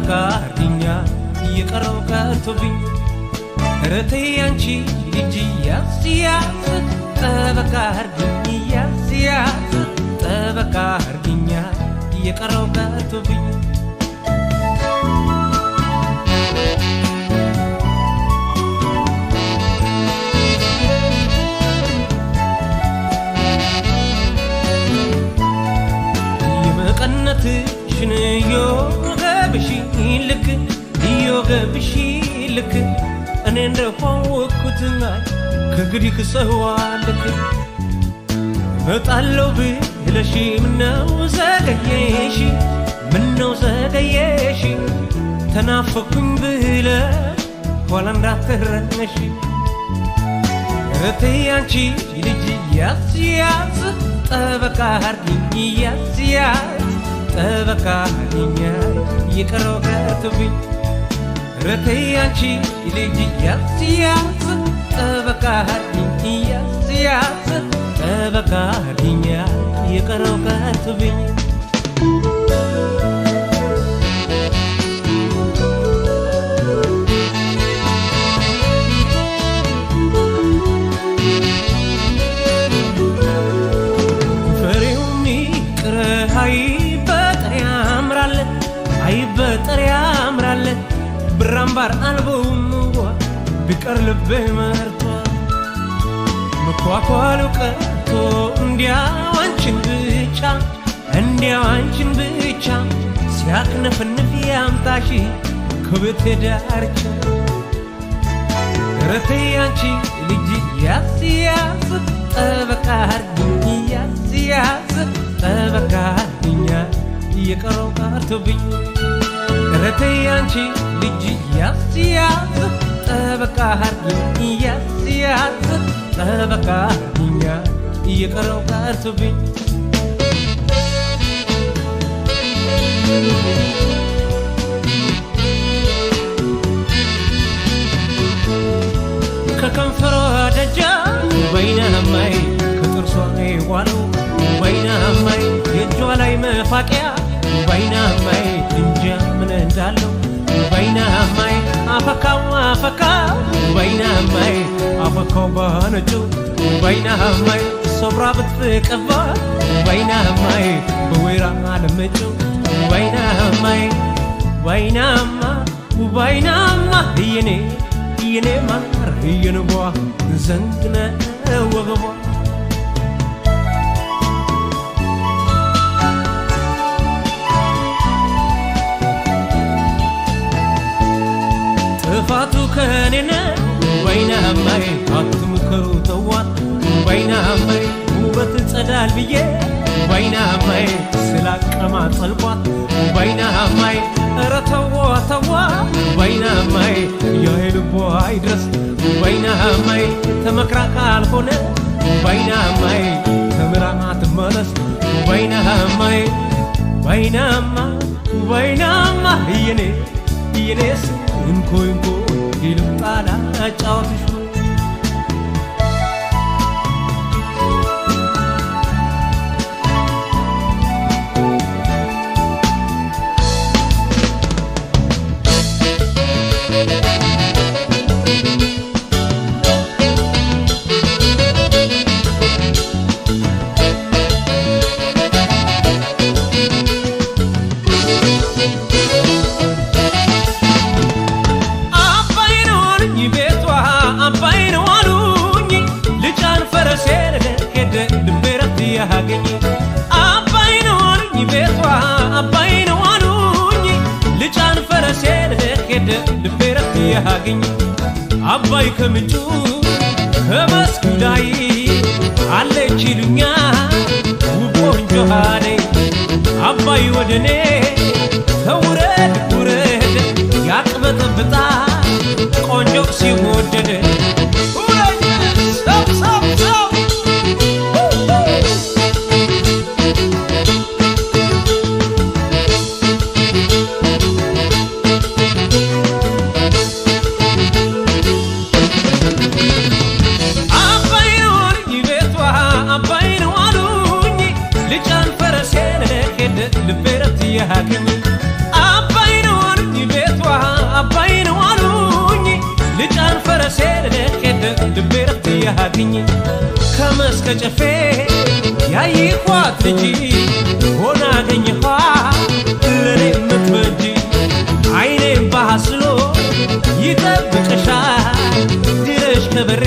ጠበቃርኛ የቀረው ቀርቶብኝ ረቴ አንቺ ልጅ ያስያዝ ጠበቃርኛ ያስያዝ ጠበቃርኛ የቀረው ቀርቶብኝ የመቀነትሽን ዮገብሽ ልክ እኔ እንደሆንኩት ከግዲህ ክሰዋልክ እመጣለሁ ብለሽ ምነው ዘገየሽ ተናፈኩኝ ብለሽ ኋላ እንዳትረነሽ ረቴ አንቺ ልጅ ያስያዝ ጠበቃ አርጊኝ ያስያዝ ጠበቃ አርጊኝ የቀረው ቀርቶብኝ ረቴ አንቺ ልጅ ያስያዝ ጠበቃ አርጊኝ ያስያዝ ጠበቃ አርጊኝ የቀረው ቀርቶብኝ በጠር ያምራል ብራምባር አልቦም ቢቀር ልቤ መርቷ መኳኳሉ ቀርቶ እንዲያው አንቺን ብቻ ሲያክነፍንፍ ያምጣሽ ከቤቴ ዳርቻ ረቴ አንቺ ልጅ ያስያዝ ጠበቃ አርጊኝ ያስያዝ ጠበቃ አርጊኝ የቀረው ቀርቶብኝ ረቴ አንቺ ልጅ ያስያዝ ጠበቃ አርጊኝ ያስያዝ ጠበቃ አርጊኝ የቀረው ቀርቶብኝ ከከንፈሯ ደጃፍ በይናማይ ከጥርሷ ዋሉ በይናማይ የእጇ ላይ መፋቂያ በይናማይ እንጃ ምን እንዳለው በይናማይ አፈካው በይናማይ አፈካው ባነጩ በይናማይ ሶብራ ብትቀባ በይናማይ በወይራ አለመጩ በይናማይ በይናማ የኔ ማር የንቧ ዘንግነ ወገቧ ጥፋቱ ከኔነ በይናማይ አትምከሩ ተዋት በይናማይ ውበት ጸዳል ብዬ በይናማይ ስላቀማጠልኳት በይናማይ ኧረ ተዋ በይናማይ የልቧ አይድረስ በይናማይ ተመክራ ካልሆነ በይናማይ ተምራ አትመለስ በይናማይ የኔስ እንኮ ይልምጣላ ጫወትሽ ያገኝ አባይኖኝ ቤቷ አባይኖኝ ልጫን ፈረሴን ሄደ ልቤረት ያገኝ አባይ ከምንጩ ከመስኩ ላይ አለች ይሉኛ ውቦንጆ ሃኔ አባይ ወደኔ ተውረድ ያቅበጠብጣ ቆንጆ ሲወደድ ልቤረት ያገኝ አባይኖኝ ሄደ ልቤ ረፍት ያገኝ ከመስከ ጨፌ ያይኳት ልጅ ሆና አገኘኋ ለኔ ምትበጅ አይኔም ባስሎ ይጠብቅሻል ድረሽ ከበሬ